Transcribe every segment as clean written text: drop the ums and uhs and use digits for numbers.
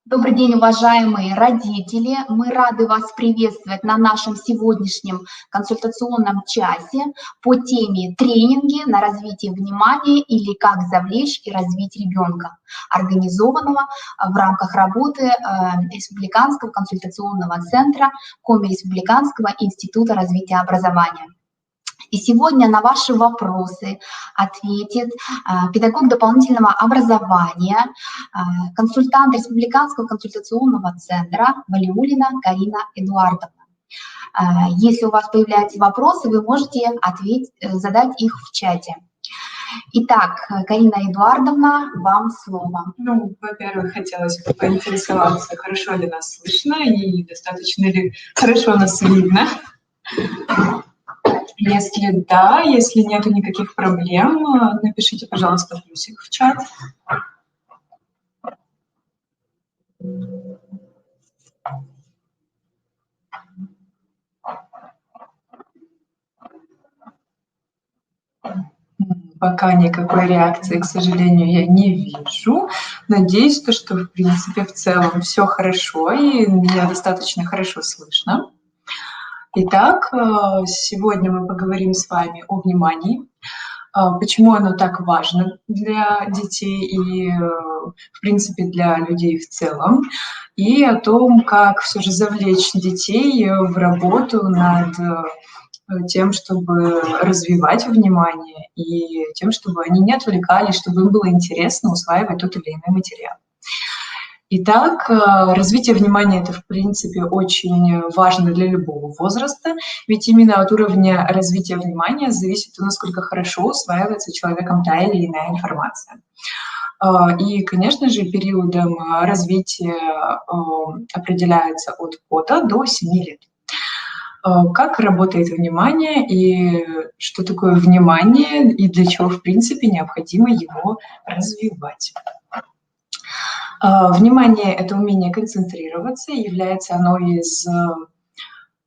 Добрый день, уважаемые родители! Мы рады вас приветствовать на нашем сегодняшнем консультационном часе по теме «Тренинги на развитие внимания» или «Как завлечь и развить ребенка», организованного в рамках работы Республиканского консультационного центра Коми Республиканского института развития образования. И сегодня на ваши вопросы ответит педагог дополнительного образования, консультант Республиканского консультационного центра Валиуллина Карина Эдуардовна. Если у вас появляются вопросы, вы можете задать их в чате. Итак, Карина Эдуардовна, вам слово. Ну, во-первых, хотелось бы поинтересоваться, хорошо ли нас слышно и достаточно ли хорошо нас видно. Если да, если нет никаких проблем, напишите, пожалуйста, плюсик в чат. Пока никакой реакции, к сожалению, я не вижу. Надеюсь, что в принципе, в целом все хорошо, и меня достаточно хорошо слышно. Итак, сегодня мы поговорим с вами о внимании, почему оно так важно для детей и, в принципе, для людей в целом, и о том, как все же завлечь детей в работу над тем, чтобы развивать внимание, и тем, чтобы они не отвлекались, чтобы им было интересно усваивать тот или иной материал. Итак, развитие внимания – это, в принципе, очень важно для любого возраста, ведь именно от уровня развития внимания зависит, насколько хорошо усваивается человеком та или иная информация. И, конечно же, периодом развития определяется от года до 7 лет. Как работает внимание и что такое внимание, и для чего, в принципе, необходимо его развивать. Внимание – это умение концентрироваться, и является оно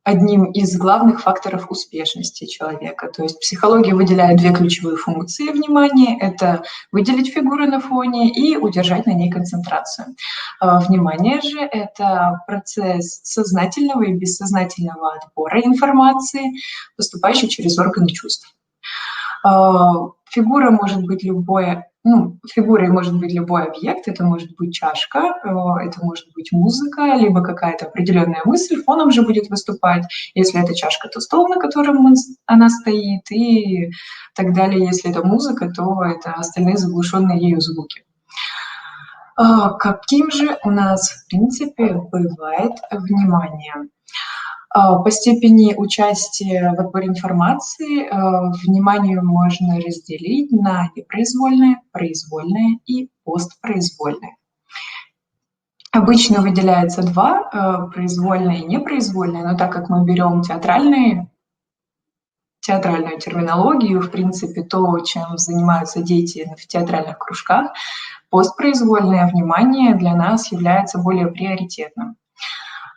одним из главных факторов успешности человека. То есть психология выделяет две ключевые функции внимания – это выделить фигуру на фоне и удержать на ней концентрацию. Внимание же – это процесс сознательного и бессознательного отбора информации, поступающей через органы чувств. Фигурой может быть любой объект, это может быть чашка, это может быть музыка, либо какая-то определенная мысль, фоном же будет выступать. Если это чашка, то стол, на котором она стоит, и так далее. Если это музыка, то это остальные заглушенные ею звуки. Каким же у нас, в принципе, бывает внимание? По степени участия в отборе информации внимание можно разделить на непроизвольное, произвольное и постпроизвольное. Обычно выделяется два, произвольное и непроизвольное, но так как мы берем театральную терминологию, в принципе, то, чем занимаются дети в театральных кружках, постпроизвольное внимание для нас является более приоритетным.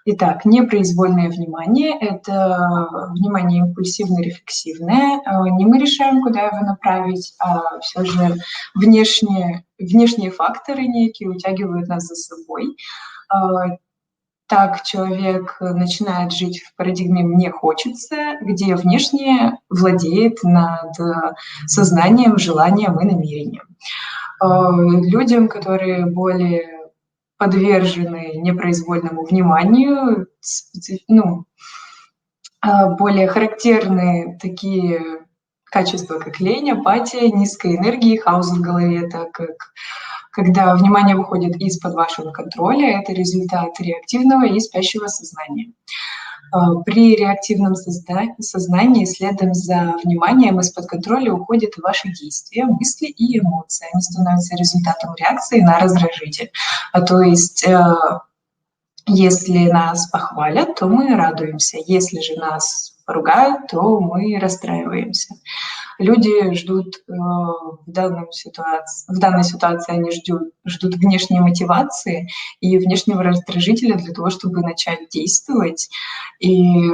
Итак, непроизвольное внимание – это внимание импульсивно-рефлексивное. Не мы решаем, куда его направить, а все же внешние факторы некие утягивают нас за собой. Так человек начинает жить в парадигме «мне хочется», где внешнее владеет над сознанием, желанием и намерением. Людям, которые более подвержены непроизвольному вниманию, более характерны такие качества, как лень, апатия, низкая энергия, хаос в голове, так как когда внимание выходит из-под вашего контроля, это результат реактивного и спящего сознания. При реактивном сознании следом за вниманием из-под контроля уходят ваши действия, мысли и эмоции. Они становятся результатом реакции на раздражитель. То есть, если нас похвалят, то мы радуемся. Если же нас поругают, то мы расстраиваемся. Люди ждут в данной ситуации они ждут внешней мотивации и внешнего раздражителя для того, чтобы начать действовать. И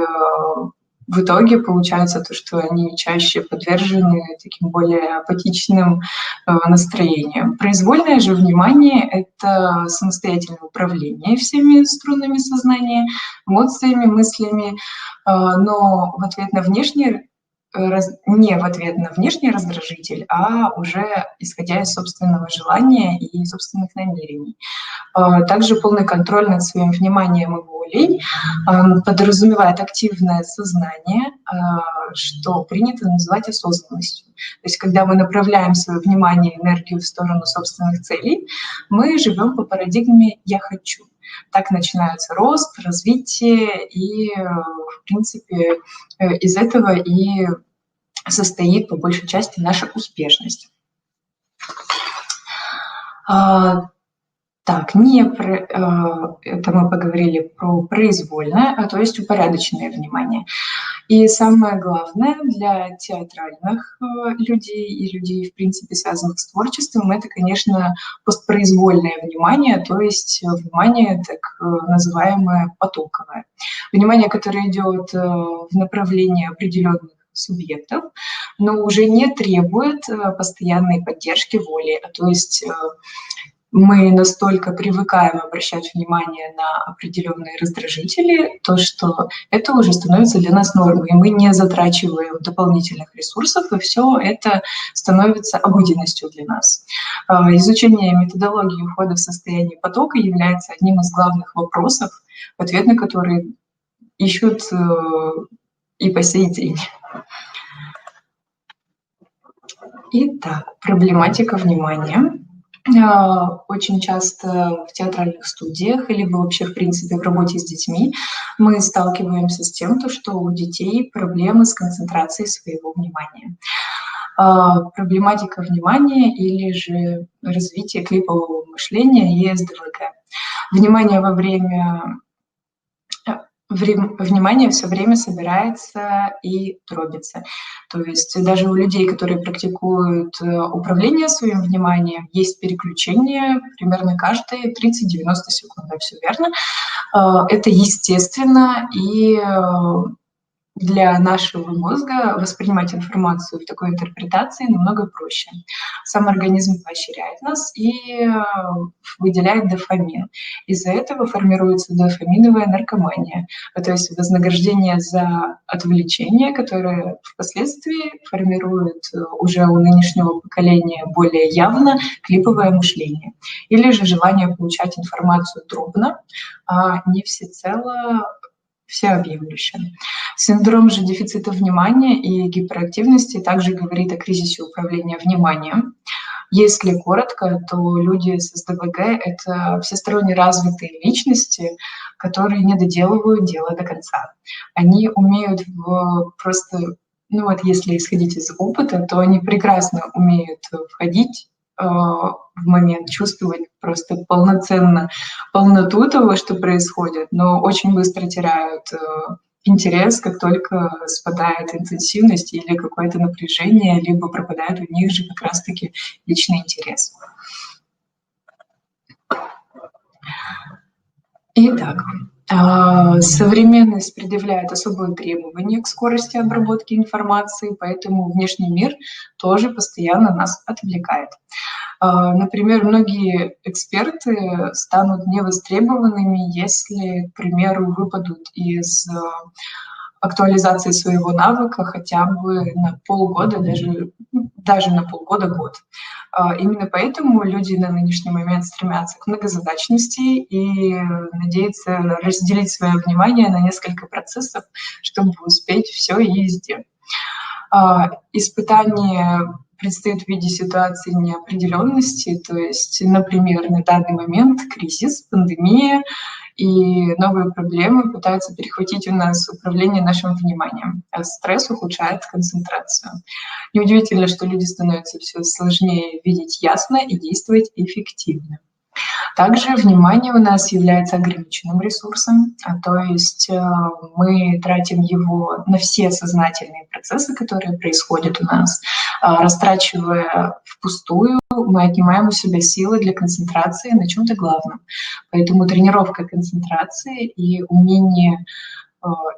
в итоге получается то, что они чаще подвержены таким более апатичным настроениям. Произвольное же внимание — это самостоятельное управление всеми струнами сознания, эмоциями, мыслями, но в ответ на не в ответ на внешний раздражитель, а уже исходя из собственного желания и собственных намерений. Также полный контроль над своим вниманием и волей подразумевает активное сознание, что принято называть осознанностью. То есть когда мы направляем свое внимание и энергию в сторону собственных целей, мы живем по парадигме «я хочу». Так начинается рост, развитие, и, в принципе, из этого и состоит по большей части наша успешность. Так, это мы поговорили про произвольное, то есть упорядоченное внимание. И самое главное для театральных людей и людей, в принципе, связанных с творчеством, это, конечно, постпроизвольное внимание, то есть внимание так называемое потоковое. Внимание, которое идет в направлении определенных субъектов, но уже не требует постоянной поддержки воли, то есть мы настолько привыкаем обращать внимание на определенные раздражители, то что это уже становится для нас нормой, и мы не затрачиваем дополнительных ресурсов, и все это становится обыденностью для нас. Изучение методологии входа в состояние потока является одним из главных вопросов, ответ на которые ищут и по сей день. Итак, проблематика внимания. Очень часто в театральных студиях или вообще, в принципе, в работе с детьми мы сталкиваемся с тем, что у детей проблемы с концентрацией своего внимания. Проблематика внимания или же развитие клипового мышления ЕСДВГ. Внимание все время собирается и дробится. То есть даже у людей, которые практикуют управление своим вниманием, есть переключение примерно каждые 30-90 секунд. Да, все верно. Это естественно, и для нашего мозга воспринимать информацию в такой интерпретации намного проще. Сам организм поощряет нас и выделяет дофамин. Из-за этого формируется дофаминовая наркомания, то есть вознаграждение за отвлечение, которое впоследствии формирует уже у нынешнего поколения более явно клиповое мышление. Или же желание получать информацию дробно, а не всецело всеобъемлюще. Синдром же дефицита внимания и гиперактивности также говорит о кризисе управления вниманием. Если коротко, то люди с СДВГ — это всесторонне развитые личности, которые не доделывают дело до конца. Они умеют просто, если исходить из опыта, то они прекрасно умеют входить в момент, чувствовать просто полноценно полноту того, что происходит, но очень быстро теряют интерес, как только спадает интенсивность или какое-то напряжение, либо пропадает у них же как раз-таки личный интерес. Итак, современность предъявляет особые требования к скорости обработки информации, поэтому внешний мир тоже постоянно нас отвлекает. Например, многие эксперты станут невостребованными, если, к примеру, выпадут из актуализации своего навыка хотя бы на полгода, даже на полгода-год. Именно поэтому люди на нынешний момент стремятся к многозадачности и надеются разделить свое внимание на несколько процессов, чтобы успеть все и везде. Испытание предстоит в виде ситуации неопределенности, то есть, например, на данный момент кризис, пандемия и новые проблемы пытаются перехватить у нас управление нашим вниманием, а стресс ухудшает концентрацию. Неудивительно, что люди становятся все сложнее видеть ясно и действовать эффективно. Также внимание у нас является ограниченным ресурсом, то есть мы тратим его на все сознательные процессы, которые происходят у нас, растрачивая впустую, мы отнимаем у себя силы для концентрации на чем-то главном. Поэтому тренировка концентрации и умение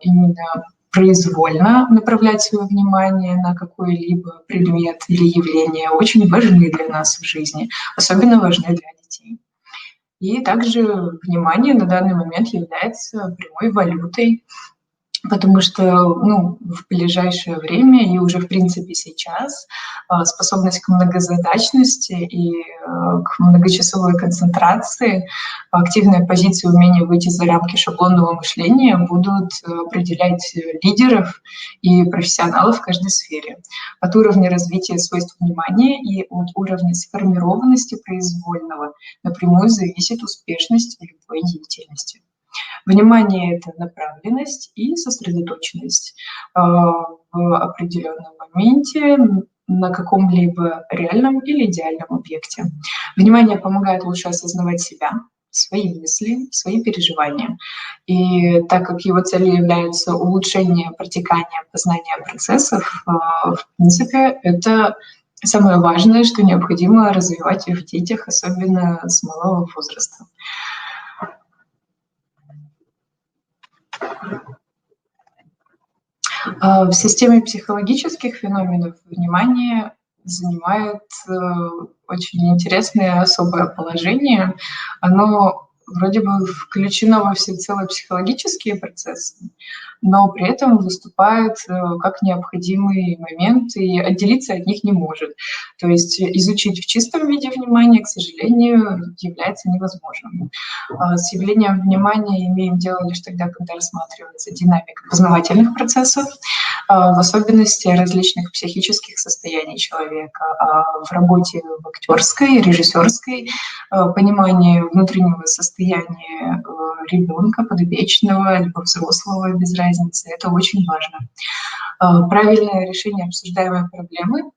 именно произвольно направлять свое внимание на какой-либо предмет или явление, очень важны для нас в жизни, особенно важны для детей. И также внимание на данный момент является прямой валютой, потому что, ну, в ближайшее время и уже, в принципе, сейчас способность к многозадачности и к многочасовой концентрации, активная позиция, умение выйти за рамки шаблонного мышления будут определять лидеров и профессионалов в каждой сфере. От уровня развития свойств внимания и от уровня сформированности произвольного напрямую зависит успешность любой деятельности. Внимание — это направленность и сосредоточенность в определенном моменте на каком-либо реальном или идеальном объекте. Внимание помогает лучше осознавать себя, свои мысли, свои переживания. И так как его целью является улучшение протекания, познания процессов, в принципе, это самое важное, что необходимо развивать в детях, особенно с малого возраста. В системе психологических феноменов внимание занимает очень интересное особое положение. Оно вроде бы включено во всецело психологические процессы, но при этом выступает как необходимый момент и отделиться от них не может. То есть изучить в чистом виде внимание, к сожалению, является невозможным. С явлением внимания имеем дело лишь тогда, когда рассматривается динамика познавательных процессов, в особенности различных психических состояний человека, в работе в актерской, режиссерской, понимание внутреннего состояния ребенка, подопечного, либо взрослого, без разницы. Это очень важно. Правильное решение обсуждаемой проблемы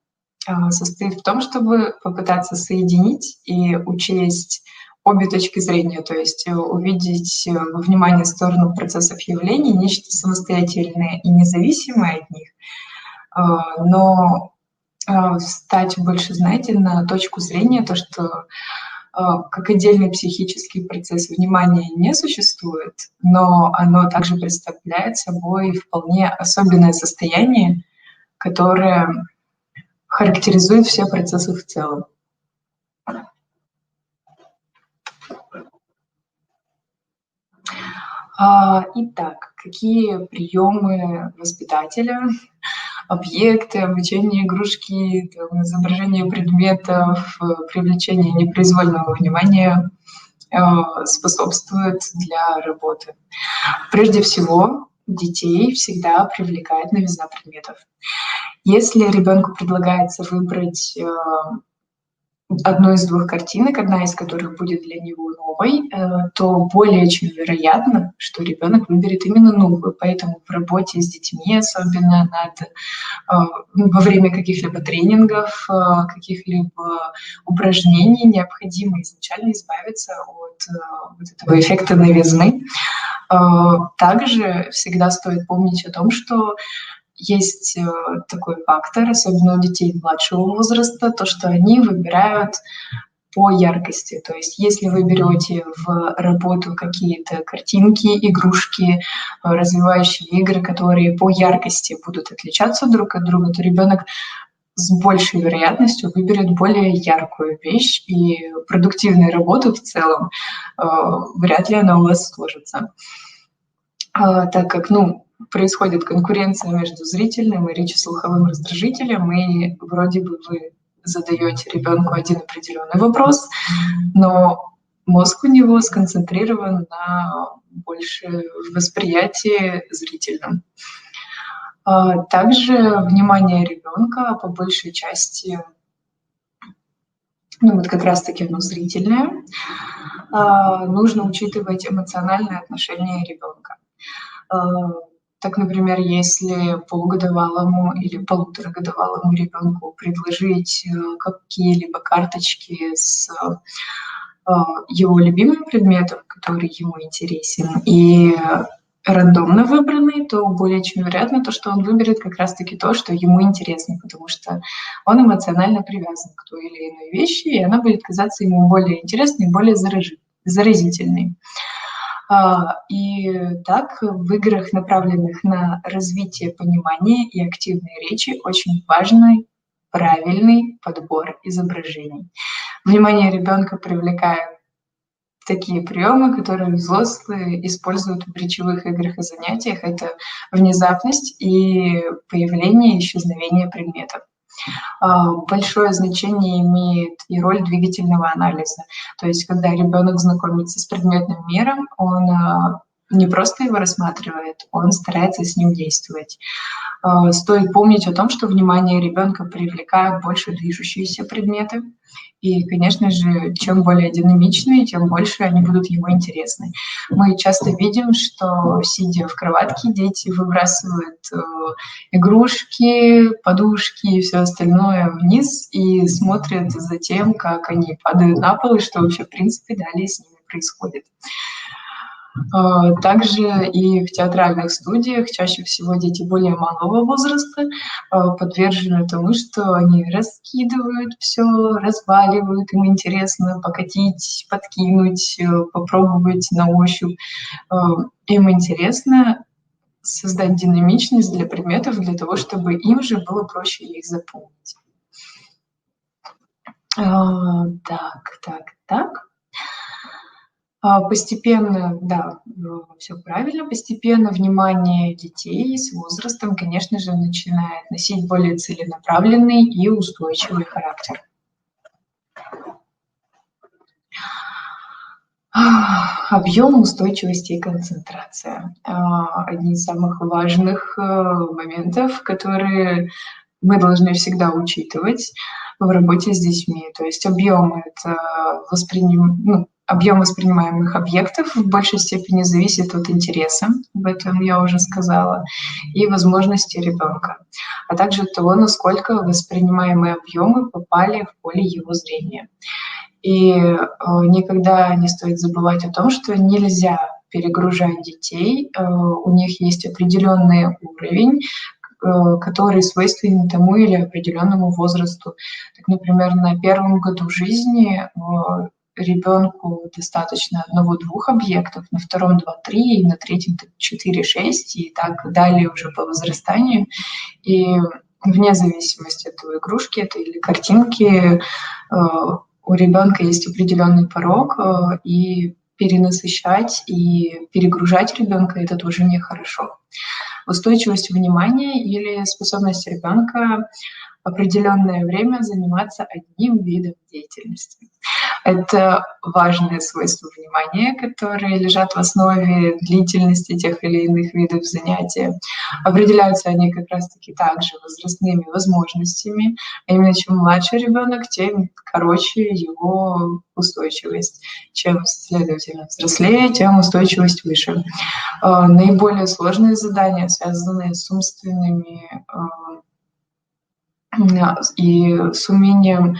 состоит в том, чтобы попытаться соединить и учесть обе точки зрения, то есть увидеть во внимании сторону процессов явлений, нечто самостоятельное и независимое от них, но встать больше, знаете, на точку зрения, то, что как отдельный психический процесс внимания не существует, но оно также представляет собой вполне особенное состояние, которое характеризует все процессы в целом. Итак, какие приемы воспитателя, объекты, обучение, игрушки, там, изображение предметов, привлечение непроизвольного внимания способствуют для работы? Прежде всего, детей всегда привлекает новизна предметов. Если ребенку предлагается выбрать одну из двух картинок, одна из которых будет для него новой, то более чем вероятно, что ребенок выберет именно новую. Поэтому в работе с детьми, особенно во время каких-либо тренингов, каких-либо упражнений, необходимо изначально избавиться от вот этого эффекта новизны. Также всегда стоит помнить о том, что есть такой фактор, особенно у детей младшего возраста, то, что они выбирают по яркости. То есть если вы берете в работу какие-то картинки, игрушки, развивающие игры, которые по яркости будут отличаться друг от друга, то ребенок с большей вероятностью выберет более яркую вещь, и продуктивная работа в целом вряд ли она у вас сложится. Так как, происходит конкуренция между зрительным и речеслуховым раздражителем, и вроде бы вы задаете ребенку один определенный вопрос, но мозг у него сконцентрирован на больше восприятии зрительном. Также внимание ребенка по большей части, вот как раз-таки зрительное, нужно учитывать эмоциональное отношение ребенка. Так, например, если полугодовалому или полуторагодовалому ребенку предложить какие-либо карточки с его любимым предметом, который ему интересен, и рандомно выбранный, то более чем вероятно то, что он выберет как раз-таки то, что ему интересно, потому что он эмоционально привязан к той или иной вещи, и она будет казаться ему более интересной, более заразительной. И так в играх, направленных на развитие понимания и активной речи, очень важный правильный подбор изображений. Внимание ребенка привлекает такие приемы, которые взрослые используют в речевых играх и занятиях. Это внезапность и появление и исчезновение предметов. Большое значение имеет и роль двигательного анализа. То есть, когда ребенок знакомится с предметным миром, он не просто его рассматривает, он старается с ним действовать. Стоит помнить о том, что внимание ребенка привлекают больше движущиеся предметы. И, конечно же, чем более динамичные, тем больше они будут ему интересны. Мы часто видим, что, сидя в кроватке, дети выбрасывают игрушки, подушки и все остальное вниз и смотрят за тем, как они падают на пол и что вообще, в принципе, далее с ними происходит. Также и в театральных студиях чаще всего дети более малого возраста подвержены тому, что они раскидывают все, разваливают, им интересно покатить, подкинуть, попробовать на ощупь. Им интересно создать динамичность для предметов, для того, чтобы им же было проще их запомнить. Так. Постепенно, да, все правильно, постепенно внимание детей с возрастом, конечно же, начинает носить более целенаправленный и устойчивый характер. Объем, устойчивости и концентрация. Одни из самых важных моментов, которые мы должны всегда учитывать в работе с детьми. То есть объем – это объем воспринимаемых объектов в большей степени зависит от интереса, об этом я уже сказала, и возможностей ребенка, а также от того, насколько воспринимаемые объемы попали в поле его зрения. И никогда не стоит забывать о том, что нельзя перегружать детей, у них есть определенный уровень, который свойственен тому или определенному возрасту. Так, например, на первом году жизни ребенку достаточно 1-2 объектов, на втором 2-3, и на третьем 4-6, и так далее уже по возрастанию. И вне зависимости от той игрушки это или картинки, у ребенка есть определенный порог, и перенасыщать и перегружать ребенка это тоже нехорошо. Устойчивость внимания или способность ребенка определенное время заниматься одним видом деятельности. Это важные свойства внимания, которые лежат в основе длительности тех или иных видов занятия. Определяются они как раз-таки также возрастными возможностями. А именно, чем младше ребенок, тем короче его устойчивость. Чем, следовательно, взрослее, тем устойчивость выше. Наиболее сложные задания, связанные с умственными и с умением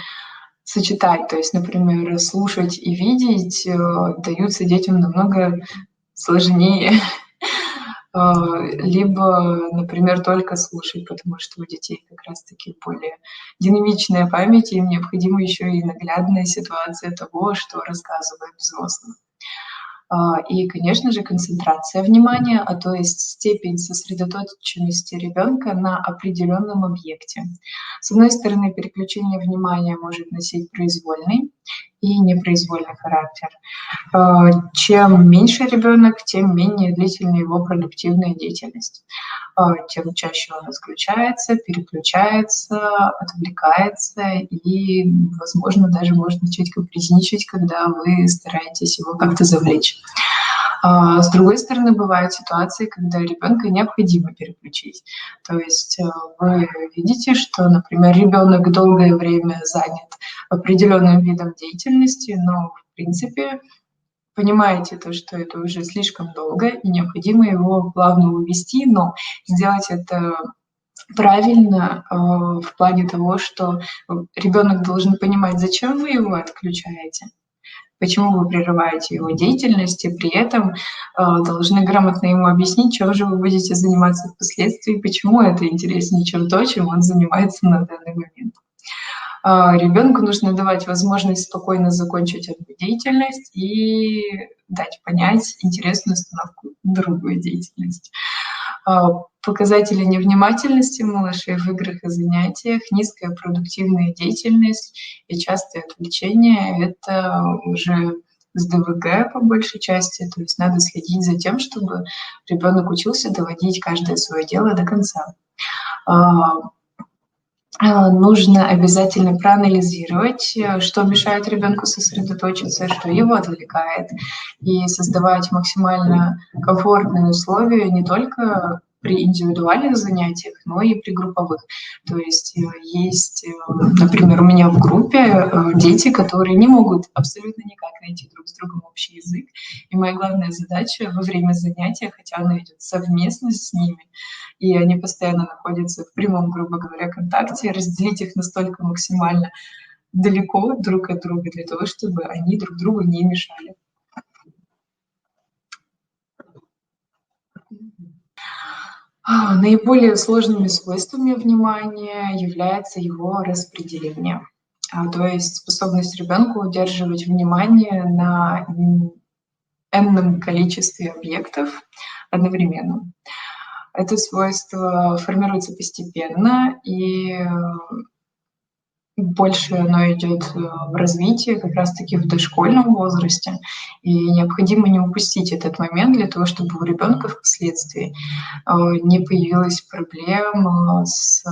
сочетать, то есть, например, слушать и видеть даются детям намного сложнее, либо, например, только слушать, потому что у детей как раз-таки более динамичная память, и им необходима еще и наглядная ситуация того, что рассказывает взрослым. И, конечно же, концентрация внимания, то есть степень сосредоточенности ребенка на определенном объекте. С одной стороны, переключение внимания может носить произвольный и непроизвольный характер. Чем меньше ребенок, тем менее длительна его продуктивная деятельность. Тем чаще он отключается, переключается, отвлекается и, возможно, даже может начать капризничать, когда вы стараетесь его как-то завлечь. С другой стороны, бывают ситуации, когда ребенка необходимо переключить. То есть вы видите, что, например, ребенок долгое время занят определенным видом деятельности, но, в принципе, понимаете то, что это уже слишком долго, и необходимо его плавно увести, но сделать это правильно в плане того, что ребенок должен понимать, зачем вы его отключаете, почему вы прерываете его деятельность, и при этом должны грамотно ему объяснить, чем же вы будете заниматься впоследствии, почему это интереснее, чем то, чем он занимается на данный момент. Ребенку нужно давать возможность спокойно закончить одну деятельность и дать понять интересную остановку в другую деятельность. Показатели невнимательности малышей в играх и занятиях, низкая продуктивная деятельность и частые отвлечения — это уже с ДВГ по большей части. То есть надо следить за тем, чтобы ребенок учился доводить каждое свое дело до конца. Нужно обязательно проанализировать, что мешает ребенку сосредоточиться, что его отвлекает, и создавать максимально комфортные условия не только при индивидуальных занятиях, но и при групповых. То есть например, у меня в группе дети, которые не могут абсолютно никак найти друг с другом общий язык. И моя главная задача во время занятия, хотя она идет совместно с ними, и они постоянно находятся в прямом, грубо говоря, контакте, разделить их настолько максимально далеко друг от друга для того, чтобы они друг другу не мешали. Наиболее сложными свойствами внимания является его распределение. То есть способность ребенка удерживать внимание на энном количестве объектов одновременно. Это свойство формируется постепенно, и больше оно идет в развитии как раз-таки в дошкольном возрасте. И необходимо не упустить этот момент для того, чтобы у ребенка впоследствии не появилось проблем с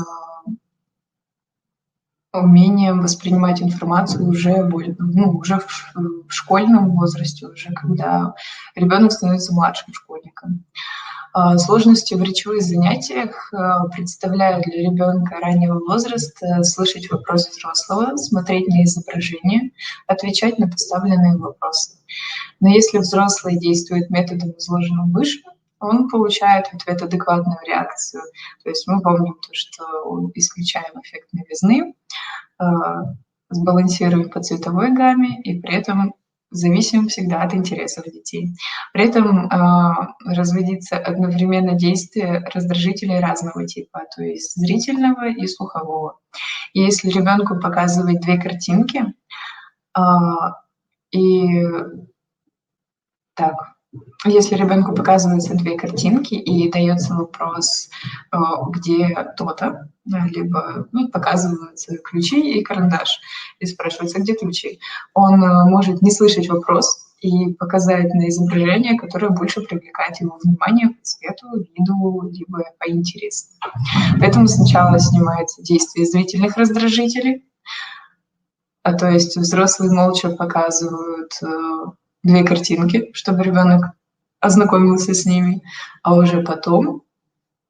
умением воспринимать информацию уже в школьном возрасте, уже когда ребенок становится младшим школьником. Сложности в речевых занятиях представляют для ребенка раннего возраста слышать вопросы взрослого, смотреть на изображение, отвечать на поставленные вопросы. Но если взрослый действует методом, изложенным выше, он получает в ответ адекватную реакцию. То есть мы помним то, что исключаем эффект новизны, сбалансируем по цветовой гамме и при этом зависим всегда от интересов детей. При этом разводится одновременно действие раздражителей разного типа, то есть зрительного и слухового. И если ребенку показывать две картинки, если ребенку показываются две картинки и дается вопрос, где то-то, либо показываются ключи и карандаш, и спрашивается, где ключи, он может не слышать вопрос и показать на изображение, которое больше привлекает его внимание по цвету, виду, либо по интересу. Поэтому сначала снимается действие зрительных раздражителей, то есть взрослые молча показывают две картинки, чтобы ребенок ознакомился с ними, а уже потом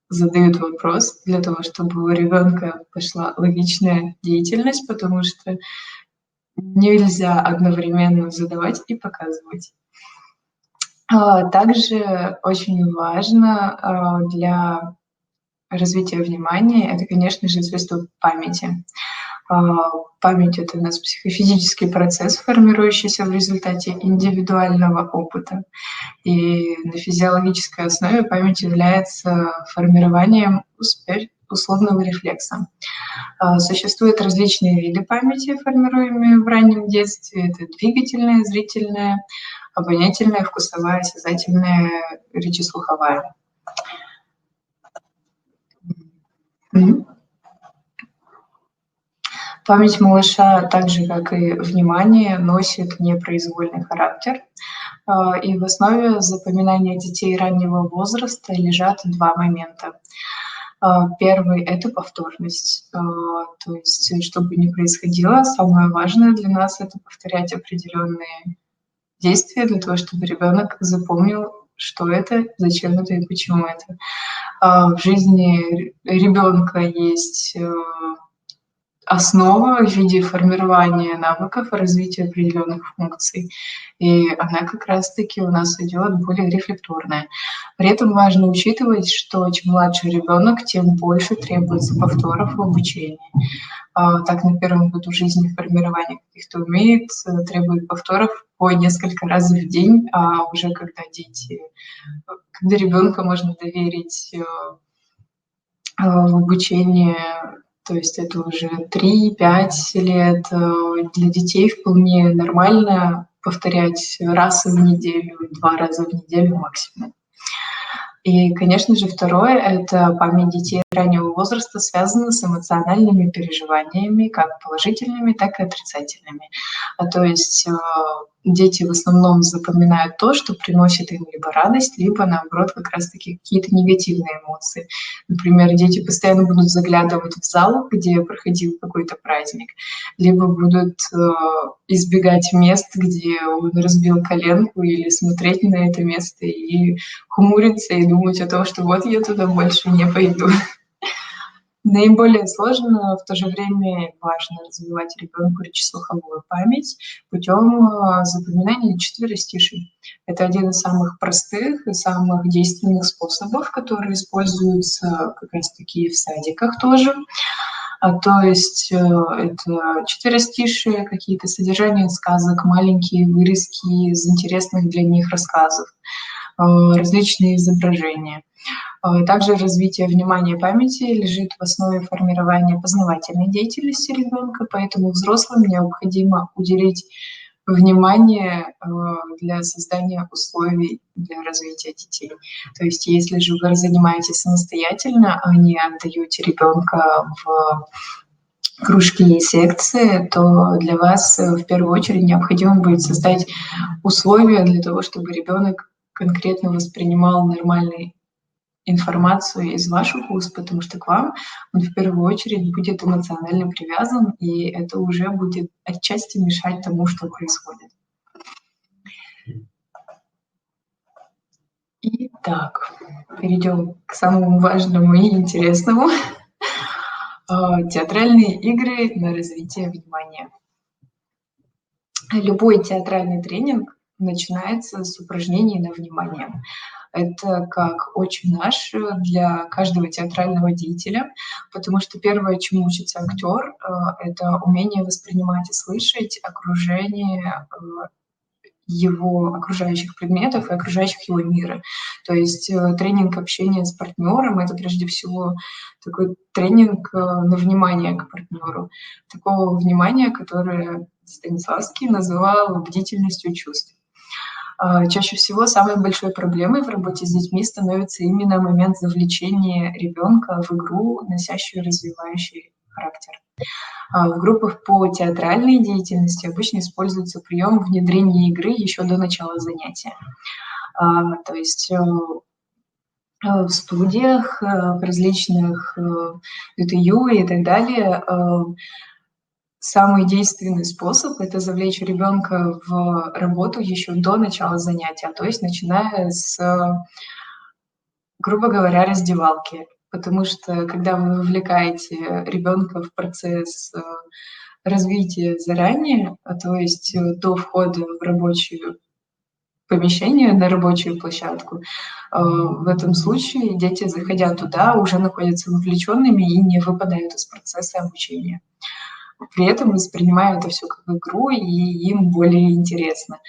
задают вопрос для того, чтобы у ребенка пошла логичная деятельность, потому что нельзя одновременно задавать и показывать. Также очень важно для развития внимания — это, конечно же, свойство памяти. Память — это у нас психофизический процесс, формирующийся в результате индивидуального опыта. И на физиологической основе память является формированием условного рефлекса. Существуют различные виды памяти, формируемые в раннем детстве. Это двигательная, зрительная, обонятельная, вкусовая, осязательная, речеслуховая. Память малыша, так же как и внимание, носит непроизвольный характер. И в основе запоминания детей раннего возраста лежат два момента. Первый — это повторность. То есть, что бы ни происходило, самое важное для нас — это повторять определенные действия для того, чтобы ребенок запомнил, что это, зачем это и почему это. В жизни ребенка есть основа в виде формирования навыков и развития определенных функций. И она как раз-таки у нас идет более рефлекторная. При этом важно учитывать, что чем младше ребенок, тем больше требуется повторов в обучении. Так, на первом году жизни формирование каких-то умеет, требует повторов по несколько раз в день, а уже когда ребенка можно доверить в обучение То есть это уже 3-5 лет. Для детей вполне нормально повторять раз в неделю, 2 раза в неделю максимум. И, конечно же, второе — это память детей раннего возраста связана с эмоциональными переживаниями, как положительными, так и отрицательными. То есть дети в основном запоминают то, что приносит им либо радость, либо, наоборот, как раз-таки какие-то негативные эмоции. Например, дети постоянно будут заглядывать в зал, где проходил какой-то праздник, либо будут избегать мест, где он разбил коленку, или смотреть на это место и хмуриться и думать о том, что вот я туда больше не пойду. Наиболее сложно, в то же время важно развивать ребенку речеслуховую память путем запоминания четверостишей. Это один из самых простых и самых действенных способов, которые используются как раз-таки в садиках тоже. То есть это четверостишие, какие-то содержания сказок, маленькие вырезки из интересных для них рассказов, различные изображения. Также развитие внимания и памяти лежит в основе формирования познавательной деятельности ребенка, поэтому взрослым необходимо уделить внимание для создания условий для развития детей. То есть если же вы занимаетесь самостоятельно, а не отдаете ребенка в кружки и секции, то для вас в первую очередь необходимо будет создать условия для того, чтобы ребенок конкретно воспринимал нормальный информацию из ваших уст, потому что к вам он в первую очередь будет эмоционально привязан, и это уже будет отчасти мешать тому, что происходит. Итак, перейдем к самому важному и интересному. Театральные игры на развитие внимания. Любой театральный тренинг начинается с упражнений на внимание. Это как отче наш для каждого театрального деятеля, потому что первое, чему учится актер, это умение воспринимать и слышать окружение его окружающих предметов и окружающих его мира. То есть тренинг общения с партнером — это прежде всего такой тренинг на внимание к партнеру. Такого внимания, которое Станиславский называл бдительностью чувств. Чаще всего самой большой проблемой в работе с детьми становится именно момент завлечения ребенка в игру, носящую развивающий характер. В группах по театральной деятельности обычно используется прием внедрения игры еще до начала занятия. То есть в студиях, в различных ДТЮ и так далее самый действенный способ — это завлечь ребенка в работу еще до начала занятия, то есть начиная с, грубо говоря, раздевалки. Потому что когда вы вовлекаете ребенка в процесс развития заранее, то есть до входа в рабочее помещение, на рабочую площадку, в этом случае дети, заходя туда, уже находятся вовлеченными и не выпадают из процесса обучения. При этом воспринимая это все как игру, и им более интересно.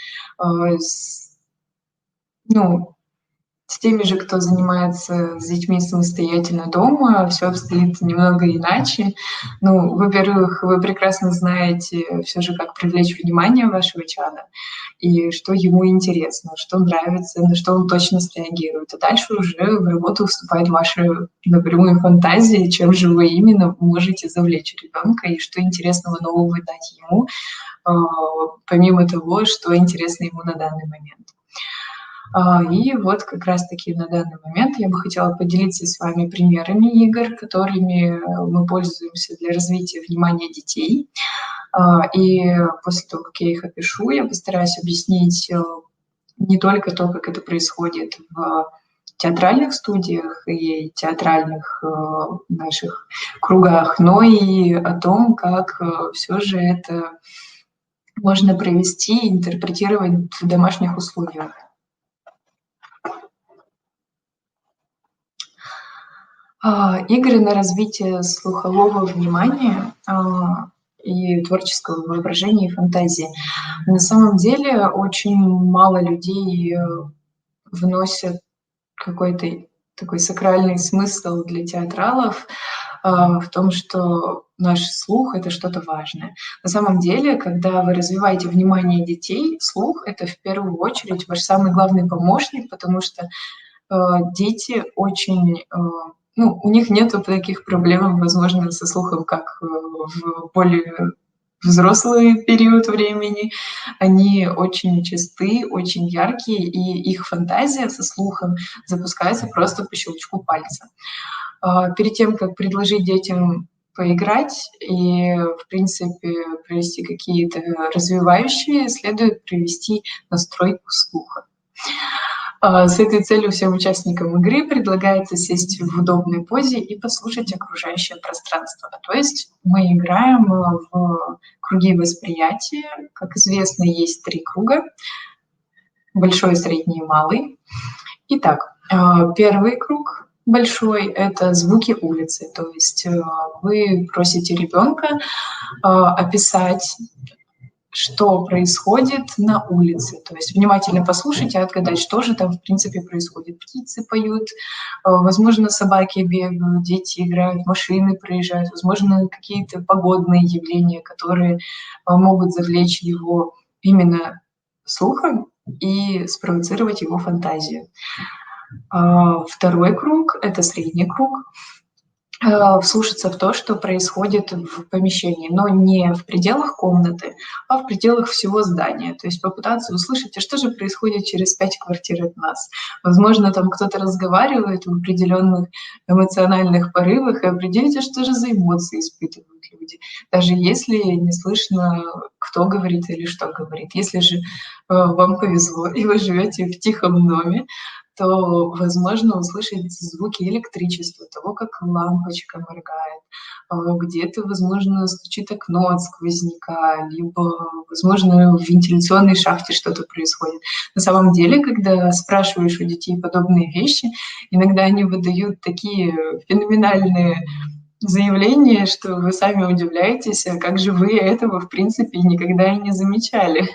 С теми же, кто занимается с детьми самостоятельно дома, все обстоит немного иначе. Во-первых, вы прекрасно знаете все же, как привлечь внимание вашего чада, и что ему интересно, что нравится, на что он точно среагирует. А дальше уже в работу вступает ваша напрямую фантазия, чем же вы именно можете завлечь ребенка и что интересного нового дать ему, помимо того, что интересно ему на данный момент. И вот как раз-таки на данный момент я бы хотела поделиться с вами примерами игр, которыми мы пользуемся для развития внимания детей. И после того, как я их опишу, я постараюсь объяснить не только то, как это происходит в театральных студиях и театральных наших кругах, но и о том, как все же это можно провести и интерпретировать в домашних условиях. Игры на развитие слухового внимания и творческого воображения и фантазии. На самом деле очень мало людей вносят какой-то такой сакральный смысл для театралов в том, что наш слух — это что-то важное. На самом деле, когда вы развиваете внимание детей, слух — это в первую очередь ваш самый главный помощник, потому что дети очень, ну, у них нету таких проблем, возможно, со слухом, как в более взрослый период времени. Они очень чисты, очень яркие, и их фантазия со слухом запускается просто по щелчку пальца. Перед тем, как предложить детям поиграть и, в принципе, провести какие-то развивающие, следует провести настройку слуха. С этой целью всем участникам игры предлагается сесть в удобной позе и послушать окружающее пространство. То есть мы играем в круги восприятия. Как известно, есть 3 круга: большой, средний и малый. Итак, первый круг большой — это звуки улицы. То есть вы просите ребенка описать, что происходит на улице. То есть внимательно послушать и отгадать, что же там в принципе происходит. Птицы поют, возможно, собаки бегают, дети играют, машины проезжают, возможно, какие-то погодные явления, которые могут завлечь его именно слухом и спровоцировать его фантазию. Второй круг — это средний круг. Вслушаться в то, что происходит в помещении, но не в пределах комнаты, а в пределах всего здания. То есть попытаться услышать, а что же происходит через 5 квартир от нас. Возможно, там кто-то разговаривает в определенных эмоциональных порывах, и определить, а что же за эмоции испытывают люди, даже если не слышно, кто говорит или что говорит. Если же вам повезло, и вы живете в тихом доме, то возможно услышать звуки электричества, того, как лампочка моргает, где-то, возможно, стучит окно от сквозняка, либо, возможно, в вентиляционной шахте что-то происходит. На самом деле, когда спрашиваешь у детей подобные вещи, иногда они выдают такие феноменальные заявления, что вы сами удивляетесь, а как же вы этого, в принципе, никогда и не замечали.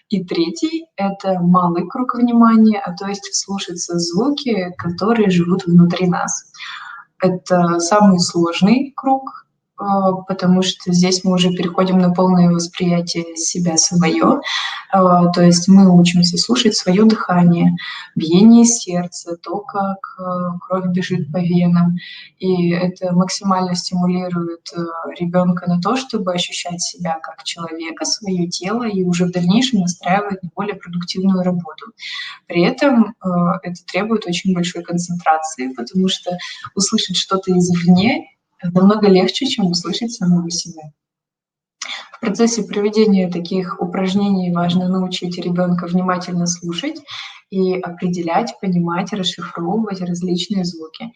И третий — это малый круг внимания, то есть вслушаться в звуки, которые живут внутри нас. Это самый сложный круг, потому что здесь мы уже переходим на полное восприятие себя свое. То есть мы учимся слушать свое дыхание, биение сердца, то, как кровь бежит по венам. И это максимально стимулирует ребенка на то, чтобы ощущать себя как человека, свое тело, и уже в дальнейшем настраивать на более продуктивную работу. При этом это требует очень большой концентрации, потому что услышать что-то извне намного легче, чем услышать самого себя. В процессе проведения таких упражнений важно научить ребенка внимательно слушать и определять, понимать, расшифровывать различные звуки.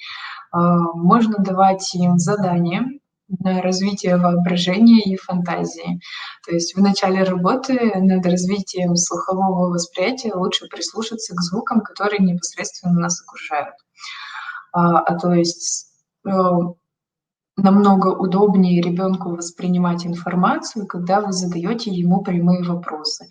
Можно давать им задания на развитие воображения и фантазии. То есть в начале работы над развитием слухового восприятия лучше прислушаться к звукам, которые непосредственно нас окружают. То есть намного удобнее ребенку воспринимать информацию, когда вы задаете ему прямые вопросы.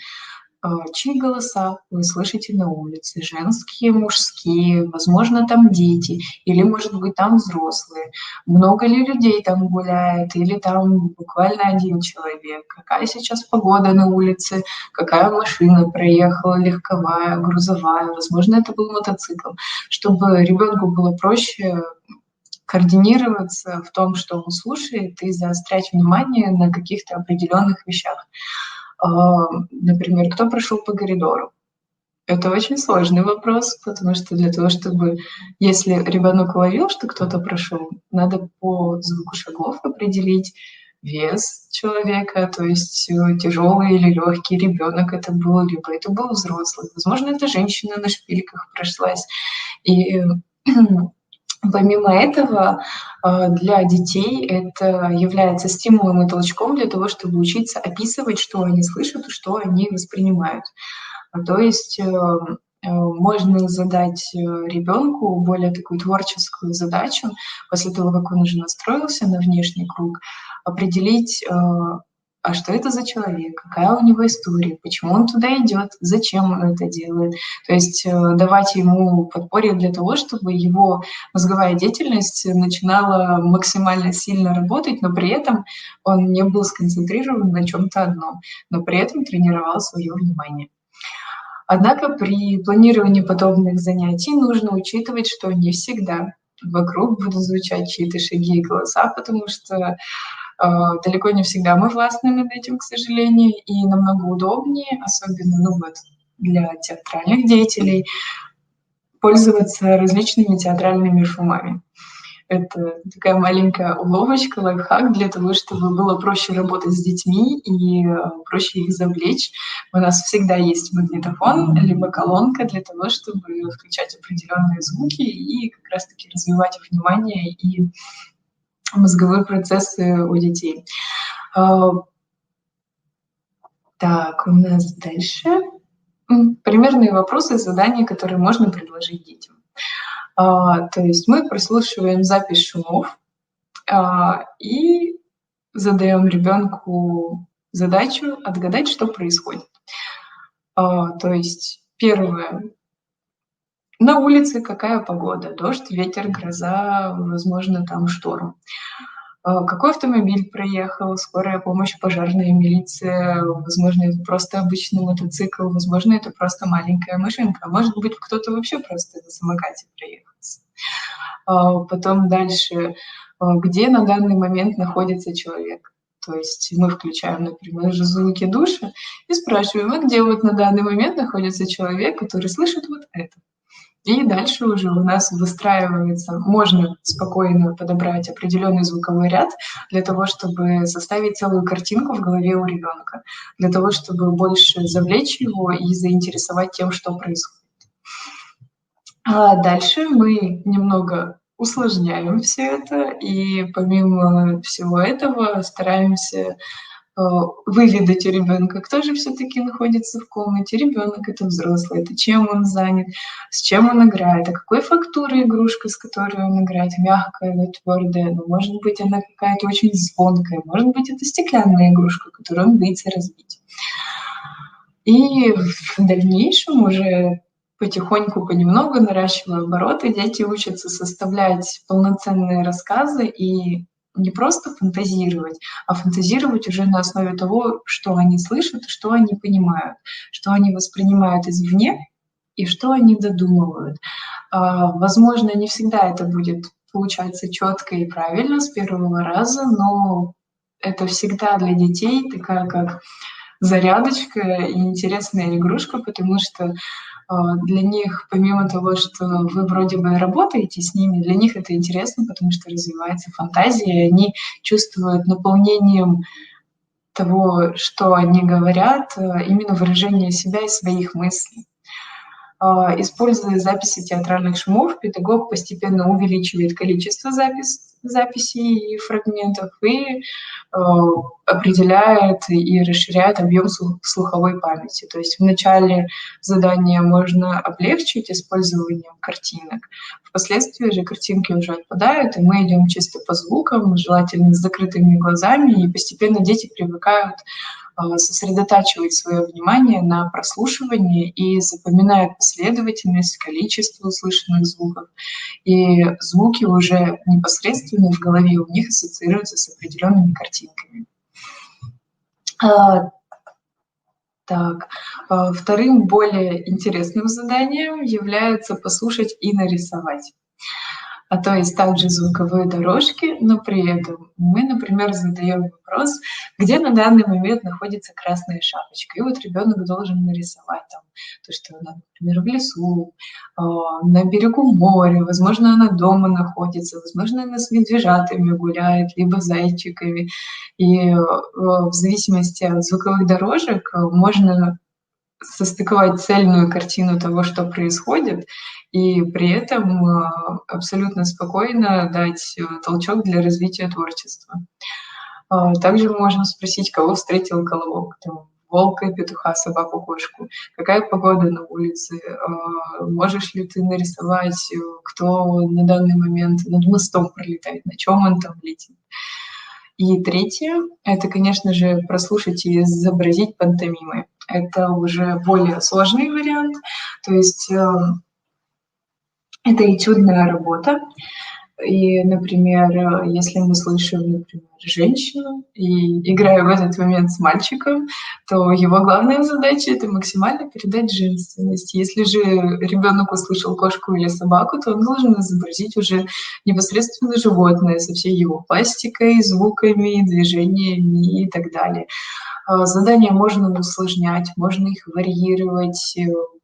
Чьи голоса вы слышите на улице? Женские, мужские, возможно, там дети, или, может быть, там взрослые. Много ли людей там гуляет, или там буквально один человек? Какая сейчас погода на улице? Какая машина проехала, легковая, грузовая? Возможно, это был мотоцикл. Чтобы ребенку было проще координироваться в том, что он слушает, и заострять внимание на каких-то определенных вещах. Например, кто прошел по коридору? Это очень сложный вопрос, потому что для того, чтобы, если ребенок уловил, что кто-то прошел, надо по звуку шагов определить вес человека, то есть тяжелый или легкий ребенок это был, либо это был взрослый. Возможно, это женщина на шпильках прошлась. И помимо этого, для детей это является стимулом и толчком для того, чтобы учиться описывать, что они слышат и что они воспринимают. То есть можно задать ребенку более такую творческую задачу после того, как он уже настроился на внешний круг, определить, а что это за человек, какая у него история, почему он туда идет, зачем он это делает. То есть давать ему подспорье для того, чтобы его мозговая деятельность начинала максимально сильно работать, но при этом он не был сконцентрирован на чем-то одном, но при этом тренировал свое внимание. Однако при планировании подобных занятий нужно учитывать, что не всегда вокруг будут звучать чьи-то шаги и голоса, потому что далеко не всегда мы властны над этим, к сожалению, и намного удобнее, особенно для театральных деятелей, пользоваться различными театральными шумами. Это такая маленькая уловочка, лайфхак для того, чтобы было проще работать с детьми и проще их завлечь. У нас всегда есть магнитофон либо колонка для того, чтобы включать определенные звуки и как раз-таки развивать внимание и мозговые процессы у детей. Так, у нас дальше примерные вопросы и задания, которые можно предложить детям. То есть мы прослушиваем запись шумов и задаем ребенку задачу отгадать, что происходит. То есть первое. На улице какая погода? Дождь, ветер, гроза, возможно, там шторм. Какой автомобиль проехал, скорая помощь, пожарная, милиция, возможно, это просто обычный мотоцикл, возможно, это просто маленькая машинка, а может быть, кто-то вообще просто на самокате проехался. Потом дальше, где на данный момент находится человек. То есть мы включаем, например, звуки душа и спрашиваем, а где вот на данный момент находится человек, который слышит вот это. И дальше уже у нас выстраивается, можно спокойно подобрать определенный звуковой ряд для того, чтобы составить целую картинку в голове у ребенка, для того, чтобы больше завлечь его и заинтересовать тем, что происходит. А дальше мы немного усложняем все это, и помимо всего этого стараемся выведать у ребенка, кто же все-таки находится в комнате. Ребенок это взрослый, это чем он занят, с чем он играет, а какой фактуры игрушка, с которой он играет, мягкая или твердая, может быть, она какая-то очень звонкая, может быть, это стеклянная игрушка, которую он боится разбить. И в дальнейшем уже потихоньку, понемногу, наращивая обороты, дети учатся составлять полноценные рассказы и не просто фантазировать, а фантазировать уже на основе того, что они слышат, что они понимают, что они воспринимают извне и что они додумывают. Возможно, не всегда это будет получаться четко и правильно с первого раза, но это всегда для детей такая как зарядочка и интересная игрушка, потому что для них, помимо того, что вы вроде бы работаете с ними, для них это интересно, потому что развивается фантазия, и они чувствуют наполнением того, что они говорят, именно выражение себя и своих мыслей. Используя записи театральных шумов, педагог постепенно увеличивает количество записей и фрагментов и определяет и расширяет объем слуховой памяти. То есть в начале задания можно облегчить использованием картинок, впоследствии же картинки уже отпадают, и мы идем чисто по звукам, желательно с закрытыми глазами, и постепенно дети привыкают сосредотачивать свое внимание на прослушивании и запоминают последовательность, количество услышанных звуков. И звуки уже непосредственно в голове у них ассоциируются с определенными картинками. Так, вторым более интересным заданием является послушать и нарисовать. То есть также звуковые дорожки, но при этом мы, например, задаем вопрос, где на данный момент находится красная шапочка. И вот ребенок должен нарисовать там то, что она, например, в лесу, на берегу моря, возможно, она дома находится, возможно, она с медвежатами гуляет, либо зайчиками. И в зависимости от звуковых дорожек можно состыковать цельную картину того, что происходит, и при этом абсолютно спокойно дать толчок для развития творчества. Также можно спросить, кого встретил колобок, там, волка, петуха, собаку, кошку, какая погода на улице, можешь ли ты нарисовать, кто на данный момент над мостом пролетает, на чем он там летит. И третье — это, конечно же, прослушать и изобразить пантомимой. Это уже более сложный вариант, то есть это этюдная работа. И, например, если мы слышим, например, женщину и играем в этот момент с мальчиком, то его главная задача — это максимально передать женственность. Если же ребенок услышал кошку или собаку, то он должен изобразить уже непосредственно животное со всей его пластикой, звуками, движениями и так далее. Задания можно усложнять, можно их варьировать,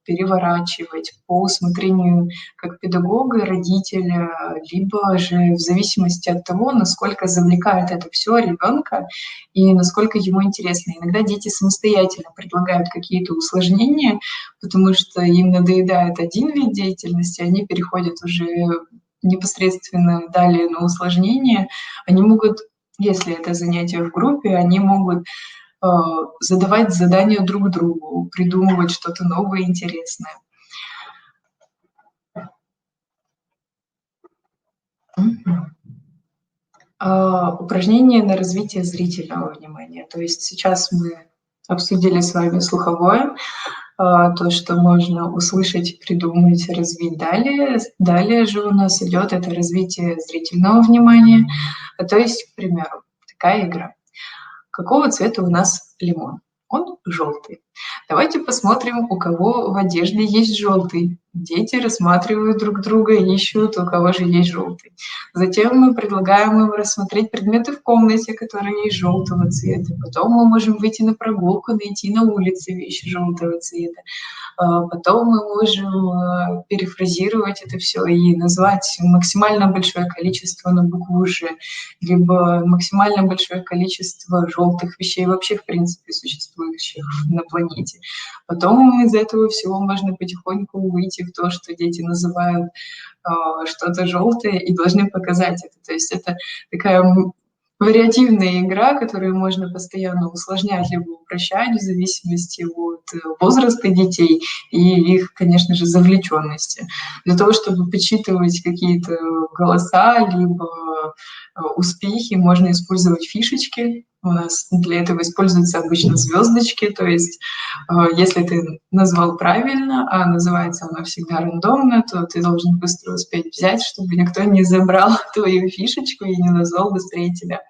переворачивать по усмотрению как педагога, родителя, либо же в зависимости от того, насколько завлекает это все ребенка и насколько ему интересно. Иногда дети самостоятельно предлагают какие-то усложнения, потому что им надоедает один вид деятельности, они переходят уже непосредственно далее на усложнение. Они могут, если это занятие в группе, они могут задавать задания друг другу, придумывать что-то новое, интересное. Упражнения на развитие зрительного внимания. То есть сейчас мы обсудили с вами слуховое, то, что можно услышать, придумать, развить далее. Далее же у нас идет это развитие зрительного внимания. То есть, к примеру, такая игра. Какого цвета у нас лимон? Он желтый. Давайте посмотрим, у кого в одежде есть желтый. Дети рассматривают друг друга, ищут, у кого же есть желтый. Затем мы предлагаем им рассмотреть предметы в комнате, которые есть желтого цвета. Потом мы можем выйти на прогулку, найти на улице вещи желтого цвета. Потом мы можем перефразировать это все и назвать максимально большое количество на букву «Ж», либо максимально большое количество желтых вещей вообще, в принципе, существующих на планете. Потом из этого всего можно потихоньку выйти в то, что дети называют что-то желтое и должны показать это. То есть это такая вариативная игра, которую можно постоянно усложнять либо упрощать в зависимости от возраста детей и их, конечно же, завлеченности. Для того, чтобы подсчитывать какие-то голоса либо успехи, можно использовать фишечки. У нас для этого используются обычно звездочки, то есть если ты назвал правильно, а называется оно всегда рандомно, то ты должен быстро успеть взять, чтобы никто не забрал твою фишечку и не назвал быстрее тебя.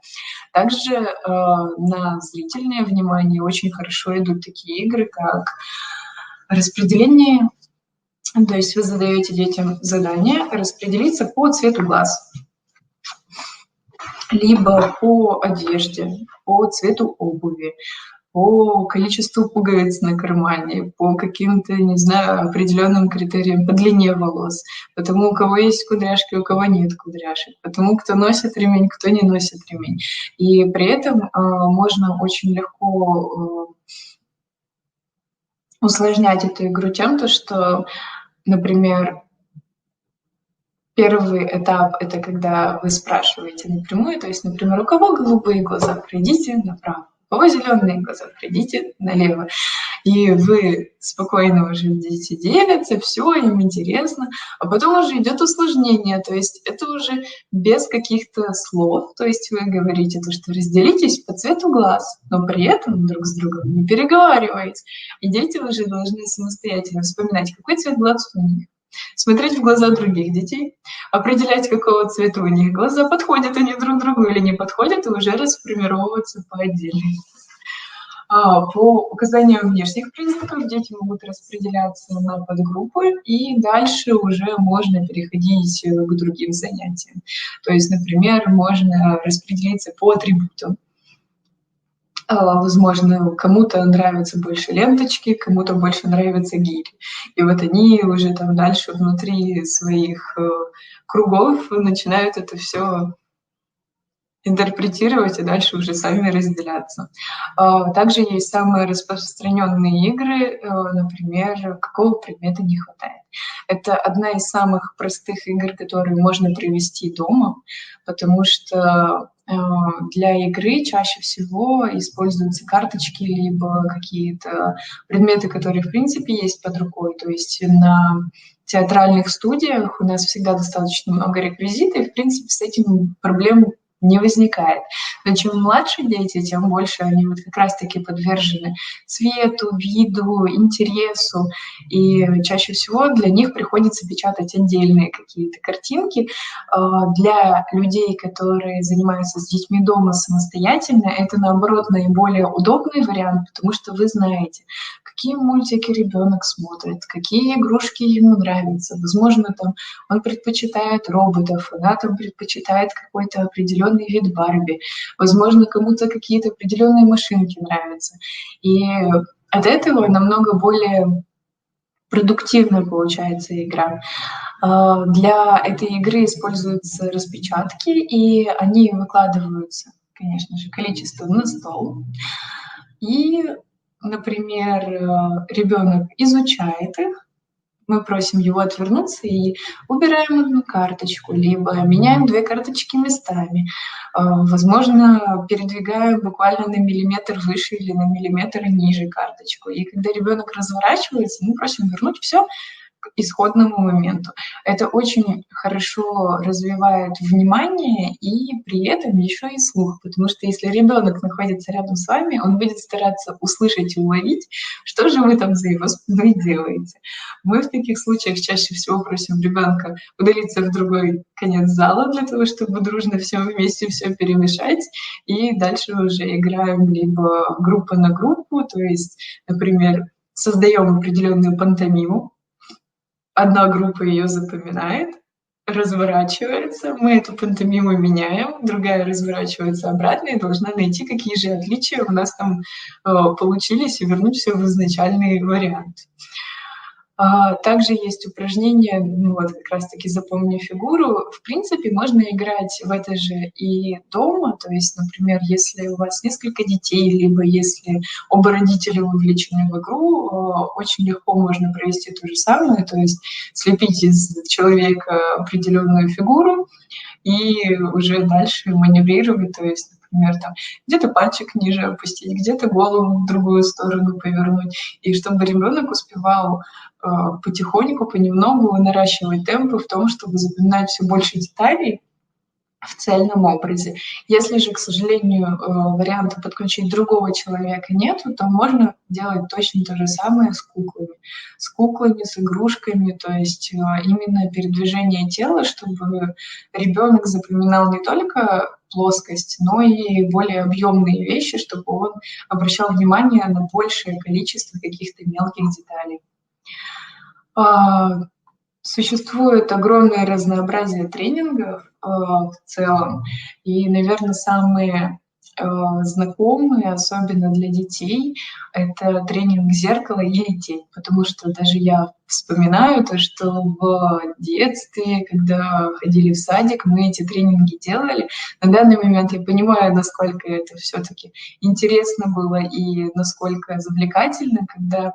Также на зрительное внимание очень хорошо идут такие игры, как распределение. То есть вы задаете детям задание распределиться по цвету глаз, либо по одежде, по цвету обуви, по количеству пуговиц на кармане, по каким-то, не знаю, определенным критериям, по длине волос, потому у кого есть кудряшки, у кого нет кудряшек, потому кто носит ремень, кто не носит ремень. И при этом можно очень легко усложнять эту игру тем, что, например, первый этап — это когда вы спрашиваете напрямую, то есть, например, у кого голубые глаза, пройдите направо, у кого зеленые глаза, пройдите налево. И вы спокойно уже дети делятся, все, им интересно, а потом уже идет усложнение, то есть это уже без каких-то слов, то есть вы говорите то, что разделитесь по цвету глаз, но при этом друг с другом не переговариваете. И дети уже должны самостоятельно вспоминать, какой цвет глаз у них, смотреть в глаза других детей, определять, какого цвета у них глаза, подходят они друг другу или не подходят, и уже расформировываться по отдельности. По указанию внешних признаков дети могут распределяться на подгруппы, и дальше уже можно переходить к другим занятиям. То есть, например, можно распределиться по атрибутам. Возможно, кому-то нравятся больше ленточки, кому-то больше нравятся гири. И вот они уже там дальше внутри своих кругов начинают это все интерпретировать и дальше уже сами разделяться. Также есть самые распространенные игры, например, какого предмета не хватает. Это одна из самых простых игр, которые можно провести дома, потому что для игры чаще всего используются карточки либо какие-то предметы, которые в принципе есть под рукой. То есть на театральных студиях у нас всегда достаточно много реквизита, и в принципе с этим проблем не возникает. Но чем младше дети, тем больше они вот как раз-таки подвержены цвету, виду, интересу. И чаще всего для них приходится печатать отдельные какие-то картинки. Для людей, которые занимаются с детьми дома самостоятельно, это, наоборот, наиболее удобный вариант, потому что вы знаете, какие мультики ребенок смотрит, какие игрушки ему нравятся. Возможно, там он предпочитает роботов, она там предпочитает какой-то определенный вид Барби. Возможно, кому-то какие-то определенные машинки нравятся. И от этого намного более продуктивно получается игра. Для этой игры используются распечатки, и они выкладываются, конечно же, количеством на стол. И, например, ребенок изучает их, мы просим его отвернуться и убираем одну карточку, либо меняем 2 карточки местами. Возможно, передвигаем буквально на миллиметр выше или на миллиметр ниже карточку. И когда ребенок разворачивается, мы просим вернуть все к исходному моменту. Это очень хорошо развивает внимание и при этом еще и слух, потому что если ребенок находится рядом с вами, он будет стараться услышать и уловить, что же вы там за его спиной делаете. Мы в таких случаях чаще всего просим ребенка удалиться в другой конец зала для того, чтобы дружно всем вместе все перемешать, и дальше уже играем либо группа на группу, то есть, например, создаем определенную пантомиму, одна группа ее запоминает, разворачивается, мы эту пантомиму меняем, другая разворачивается обратно и должна найти, какие же отличия у нас там получились, и вернуть все в изначальный вариант. Также есть упражнение, ну вот как раз-таки «Запомни фигуру». В принципе, можно играть в это же и дома. То есть, например, если у вас несколько детей, либо если оба родителя вовлечены в игру, очень легко можно провести то же самое. То есть слепить из человека определенную фигуру и уже дальше маневрировать. То есть, например, там где-то пальчик ниже опустить, где-то голову в другую сторону повернуть. И чтобы ребенок успевал потихоньку, понемногу наращивать темпы в том, чтобы запоминать все больше деталей в цельном образе. Если же, к сожалению, варианта подключить другого человека нету, то можно делать точно то же самое с куклами. С куклами, с игрушками, то есть именно передвижение тела, чтобы ребенок запоминал не только плоскость, но и более объемные вещи, чтобы он обращал внимание на большее количество каких-то мелких деталей. Существует огромное разнообразие тренингов в целом, и, наверное, самые знакомые, особенно для детей, это тренинг «Зеркало» или «Тень», потому что даже я вспоминаю то, что в детстве, когда ходили в садик, мы эти тренинги делали. На данный момент я понимаю, насколько это все-таки интересно было и насколько завлекательно, когда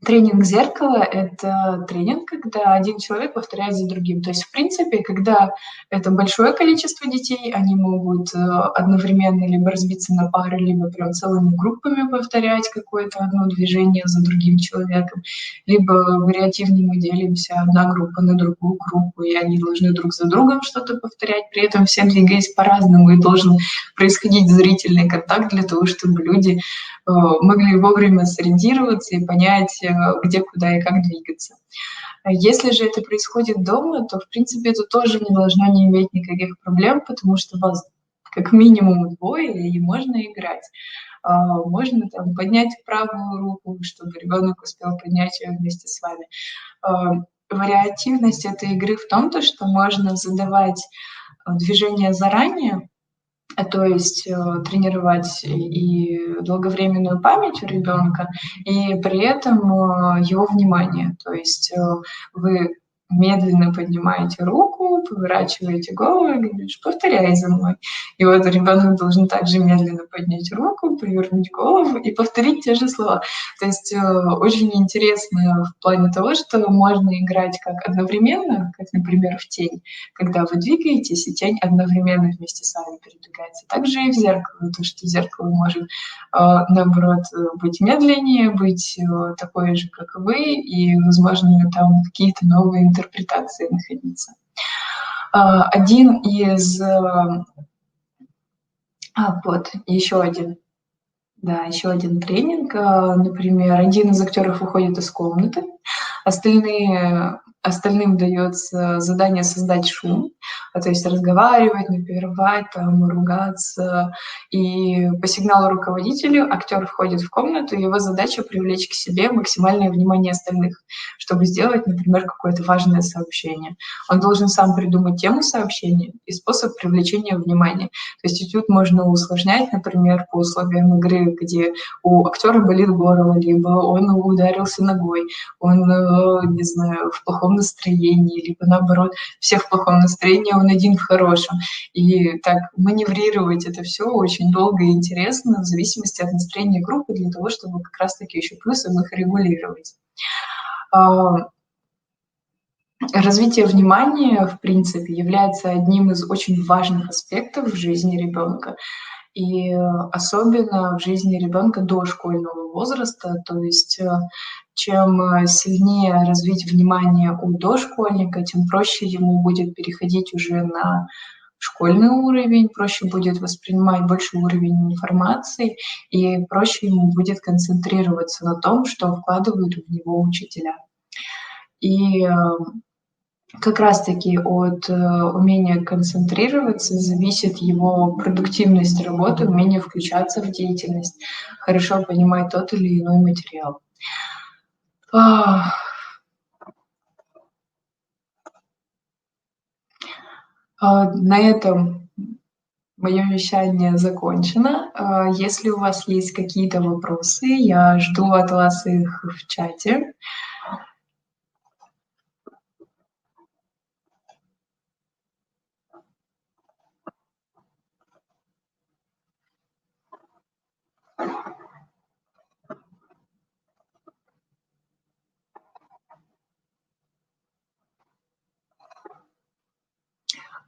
тренинг «Зеркало» — это тренинг, когда один человек повторяет за другим. То есть, в принципе, когда это большое количество детей, они могут одновременно либо разбиться на пары, либо прям целыми группами повторять какое-то одно движение за другим человеком, либо вариативно мы делимся одна группа на другую группу, и они должны друг за другом что-то повторять, при этом все двигаясь по-разному, и должен происходить зрительный контакт для того, чтобы люди могли вовремя сориентироваться и понять, где, куда и как двигаться. Если же это происходит дома, то, в принципе, это тоже не должно не иметь никаких проблем, потому что вас как минимум двое, и можно играть. Можно там поднять правую руку, чтобы ребенок успел поднять ее вместе с вами. Вариативность этой игры в том, что можно задавать движения заранее, то есть тренировать и долговременную память у ребенка, и при этом его внимание. То есть вы медленно поднимаете руку, поворачиваете голову и говоришь: повторяй за мной. И вот ребенок должен также медленно поднять руку, повернуть голову и повторить те же слова. То есть очень интересно в плане того, что можно играть как одновременно, как, например, в тень, когда вы двигаетесь, и тень одновременно вместе с вами передвигается. Также и в зеркало, то, что зеркало может, наоборот, быть медленнее, быть такой же, как и вы, и, возможно, там какие-то новые интерпретации находиться. Один из... вот, еще один. Да, еще один тренинг. Например, один из актеров выходит из комнаты, остальным дается задание создать шум, то есть разговаривать, напевать, там, ругаться. И по сигналу руководителя актер входит в комнату, и его задача привлечь к себе максимальное внимание остальных, чтобы сделать, например, какое-то важное сообщение. Он должен сам придумать тему сообщения и способ привлечения внимания. То есть этюд можно усложнять, например, по условиям игры, где у актера болит горло, либо он ударился ногой, он, не знаю, в плохом настроении, либо наоборот, все в плохом настроении, он один в хорошем. И так маневрировать это все очень долго и интересно в зависимости от настроения группы для того, чтобы как раз-таки еще плюсом их регулировать. Развитие внимания, в принципе, является одним из очень важных аспектов в жизни ребенка. И особенно в жизни ребенка дошкольного возраста, то есть чем сильнее развить внимание у дошкольника, тем проще ему будет переходить уже на школьный уровень, проще будет воспринимать больший уровень информации, и проще ему будет концентрироваться на том, что вкладывают в него учителя. И как раз-таки от умения концентрироваться зависит его продуктивность работы, умение включаться в деятельность, хорошо понимать тот или иной материал. На этом мое вещание закончено. Если у вас есть какие-то вопросы, я жду от вас их в чате.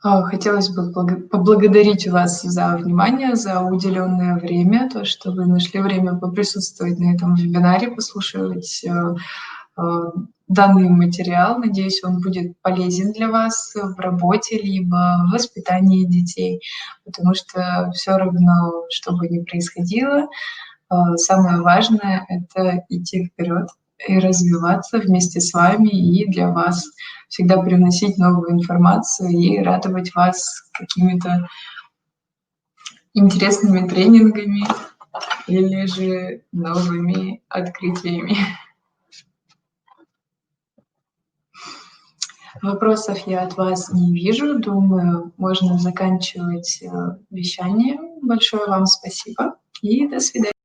Хотелось бы поблагодарить вас за внимание, за уделенное время, то, что вы нашли время поприсутствовать на этом вебинаре, послушать данный материал. Надеюсь, он будет полезен для вас в работе либо в воспитании детей, потому что все равно, что бы ни происходило, самое важное — это идти вперед и развиваться вместе с вами и для вас, всегда привносить новую информацию и радовать вас какими-то интересными тренингами или же новыми открытиями. Вопросов я от вас не вижу. Думаю, можно заканчивать вещание. Большое вам спасибо и до свидания.